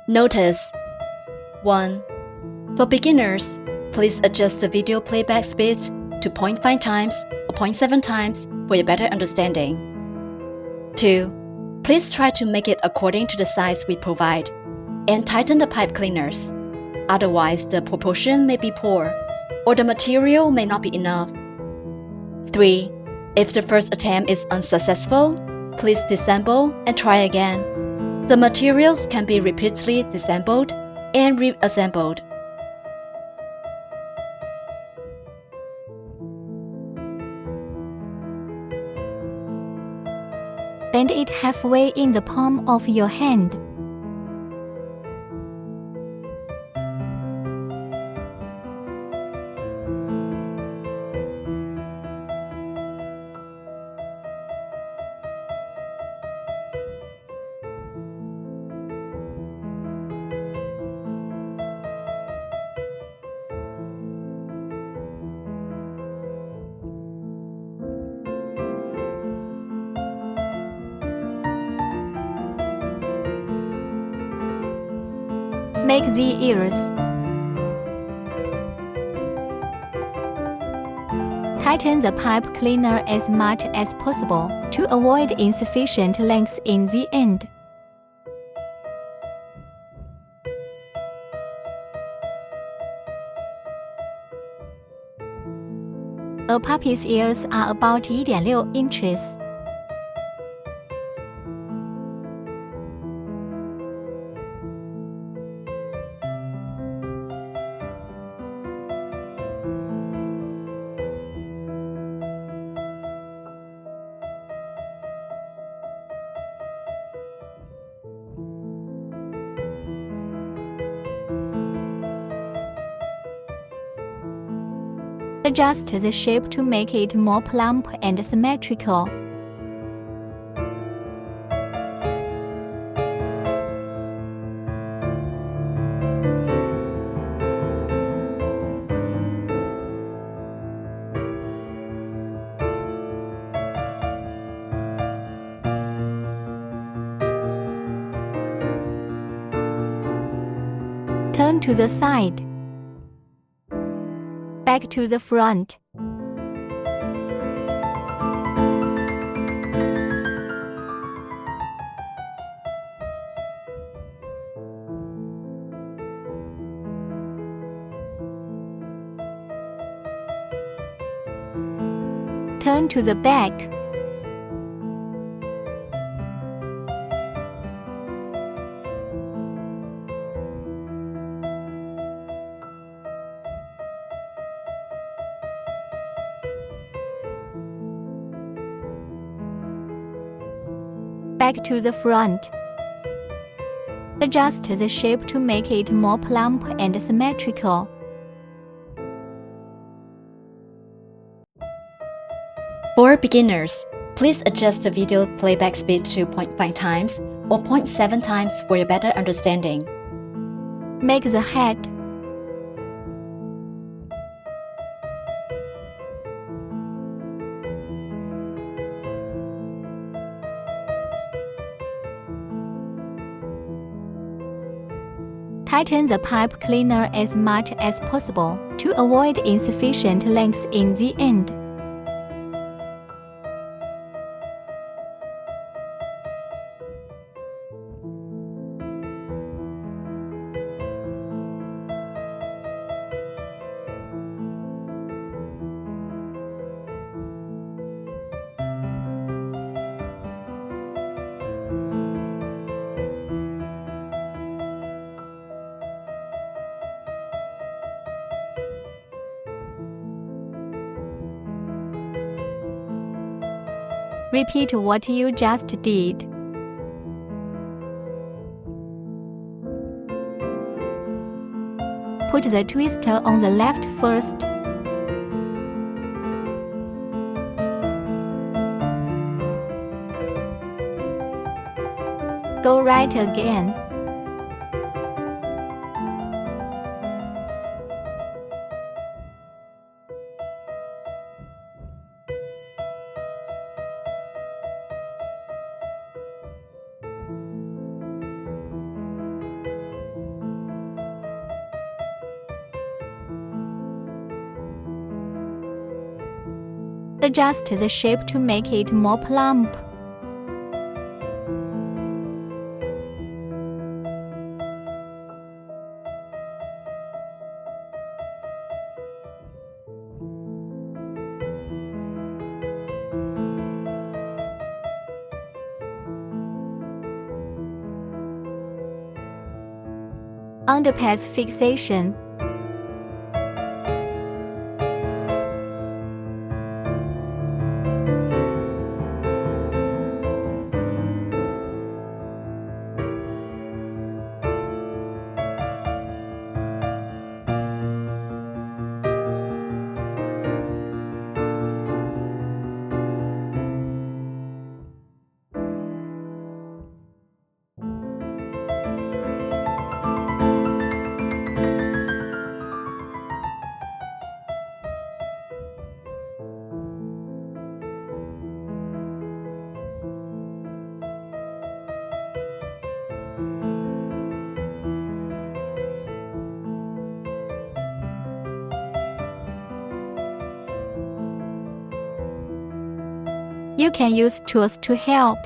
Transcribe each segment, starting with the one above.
Notice 1. For beginners, please adjust the video playback speed to 0.5 times or 0.7 times for your better understanding. 2. Please try to make it according to the size we provide, and tighten the pipe cleaners. Otherwise, the proportion may be poor, or the material may not be enough. 3. If the first attempt is unsuccessful, please disassemble and try again. The materials can be repeatedly disassembled and reassembled. Bend it halfway in the palm of your hand. Make the ears. Tighten the pipe cleaner as much as possible to avoid insufficient length in the end. A puppy's ears are about 1.6 inches. Adjust the shape to make it more plump and symmetrical. Turn to the side. Back to the front. Turn to the back. Back to the front. Adjust the shape to make it more plump and symmetrical. For beginners, please adjust the video playback speed to 0.5 times or 0.7 times for your better understanding. Make the head. Tighten the pipe cleaner as much as possible to avoid insufficient length in the end. Repeat what you just did. Put the twister on the left first. Go right again. Adjust the shape to make it more plump. Underpass fixation. You can use tools to help.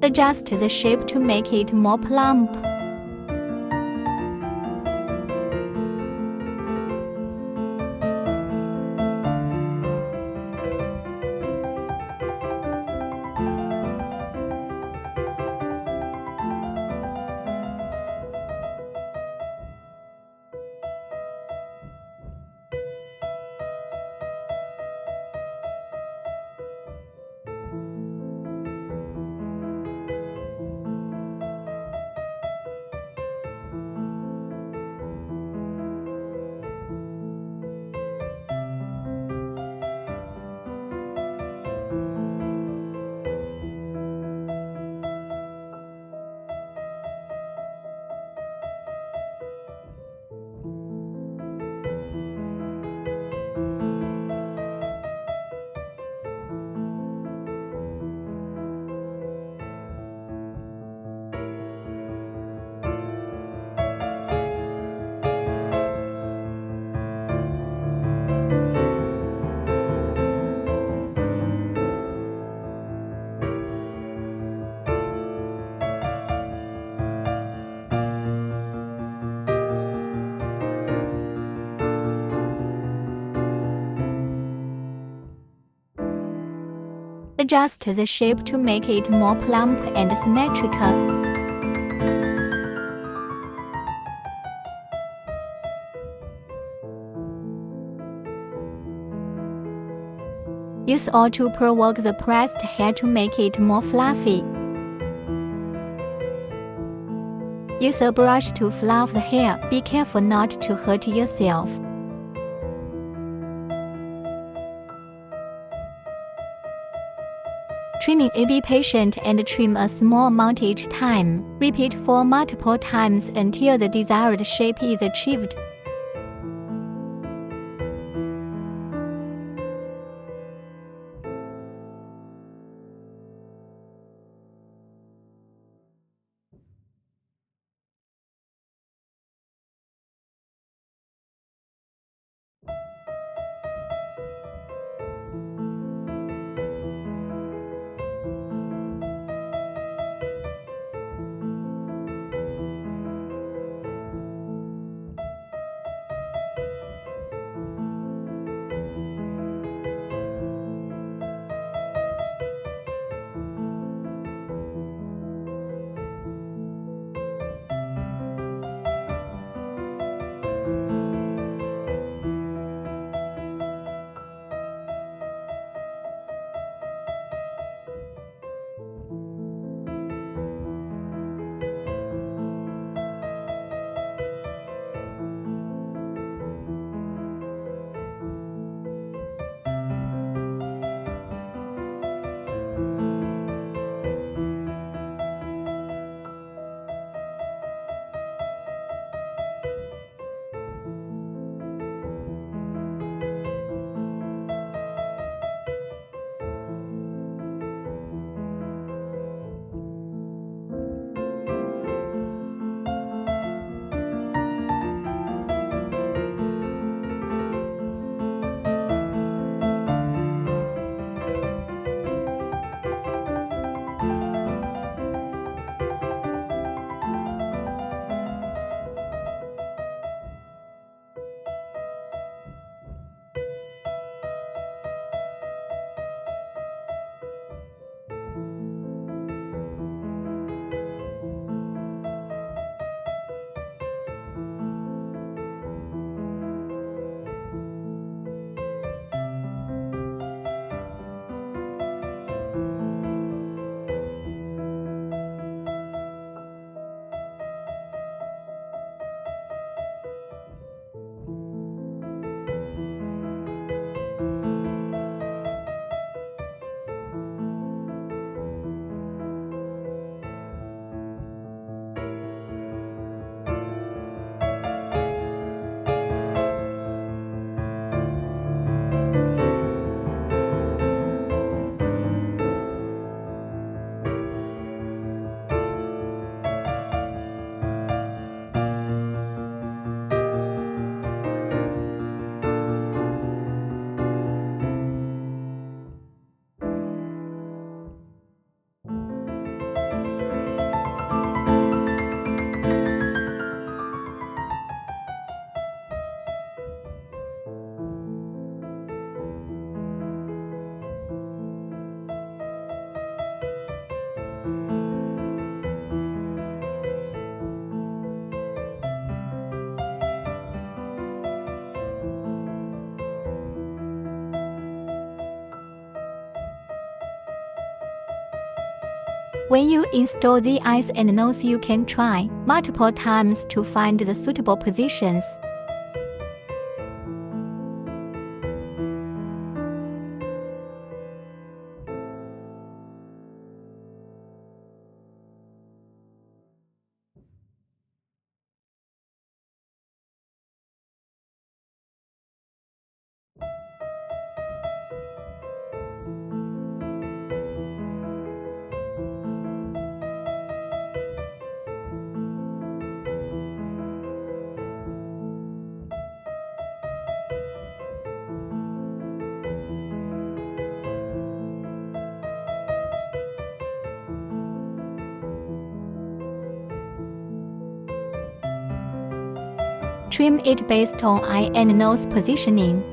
Adjust the shape to make it more plump. Adjust the shape to make it more plump and symmetrical. Use oil to provoke the pressed hair to make it more fluffy. Use a brush to fluff the hair. Be careful not to hurt yourself. Trimming. Be patient and trim a small amount each time. Repeat for multiple times until the desired shape is achieved. When you install the eyes and nose, you can try multiple times to find the suitable positions. Trim it based on eye and nose positioning.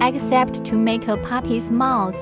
Except to make a puppy's mouth.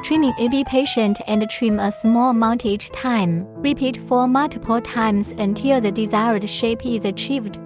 Trimming. Be patient and trim a small amount each time. Repeat for multiple times until the desired shape is achieved.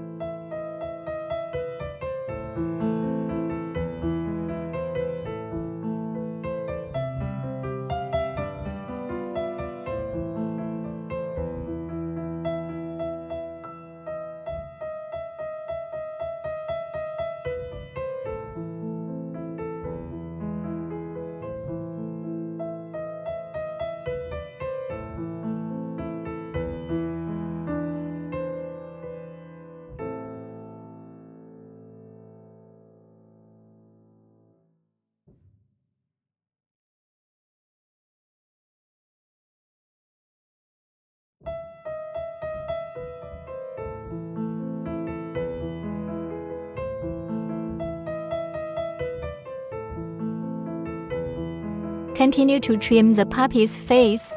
Continue to trim the puppy's face.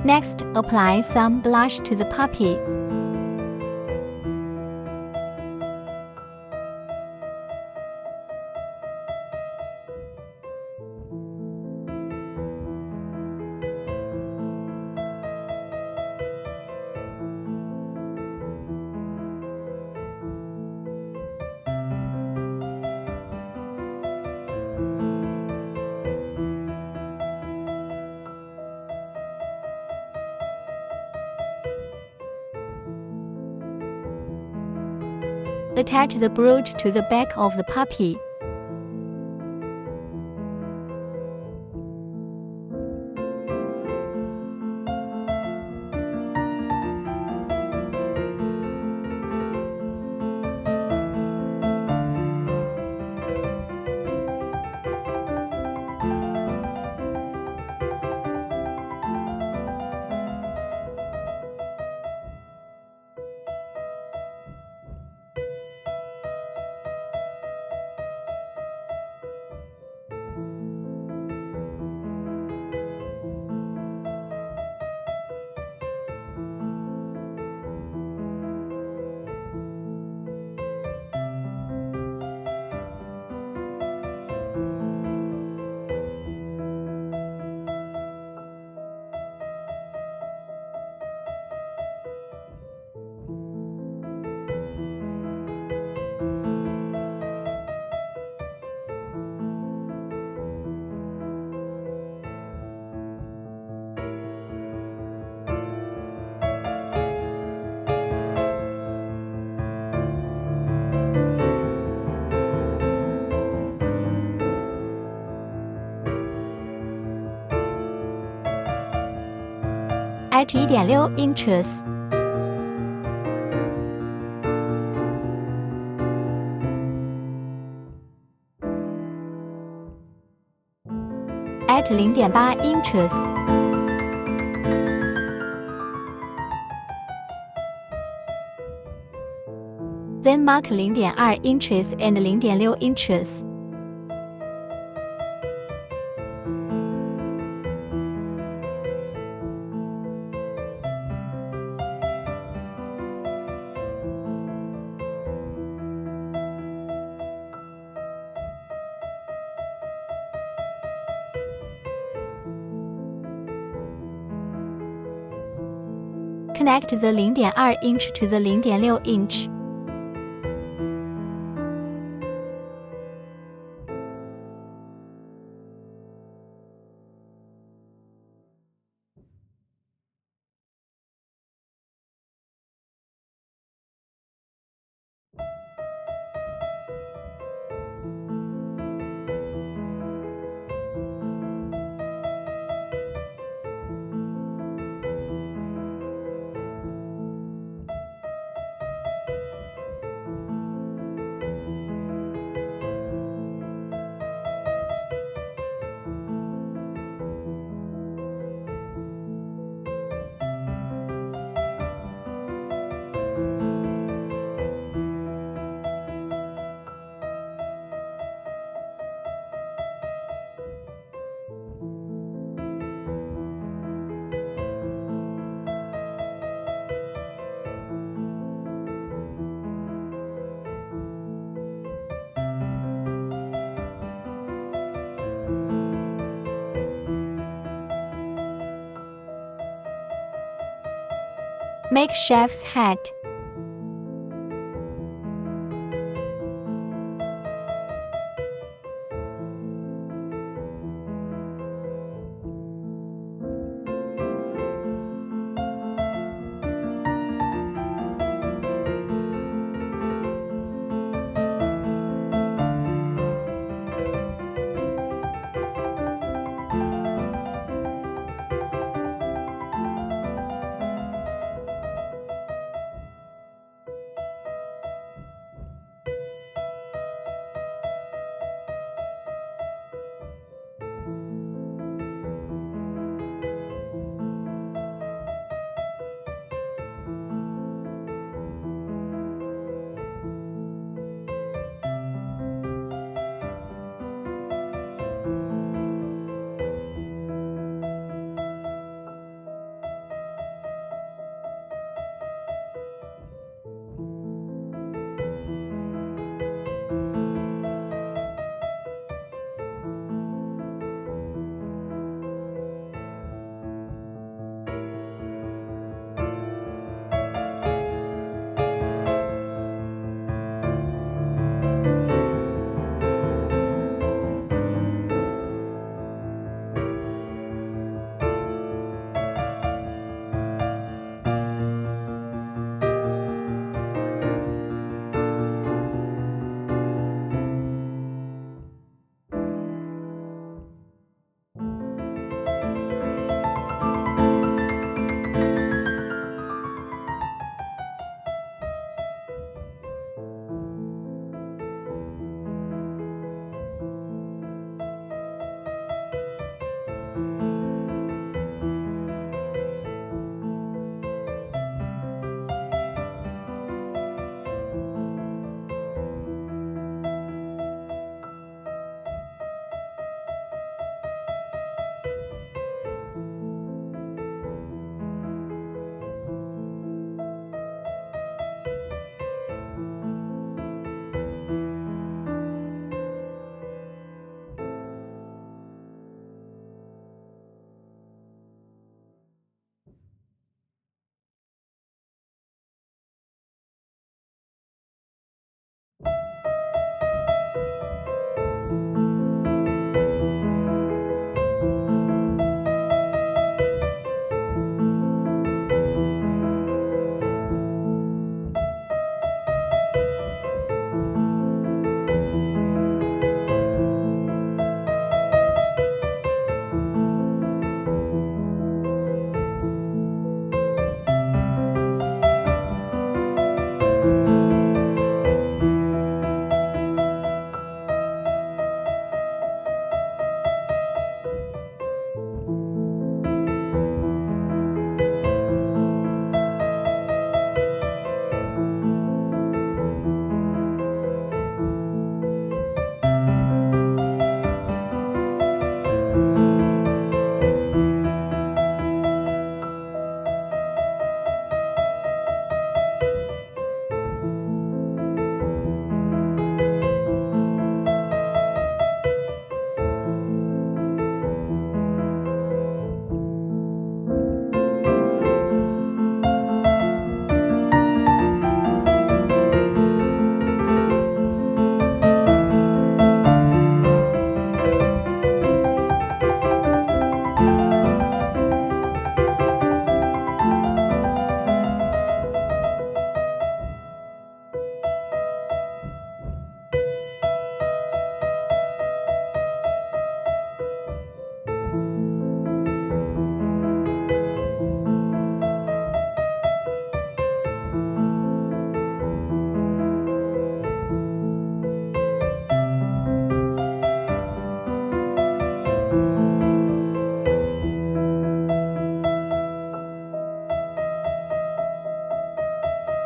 Next, apply some blush to the puppy. Attach the brooch to the back of the puppy. At 1.6 inches. At 0.8 inches. Then mark 0.2 inches and 0.6 inches. Connect the 0.2 inch to the 0.6 inch. Make chef's hat.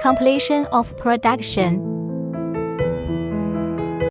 Completion of production.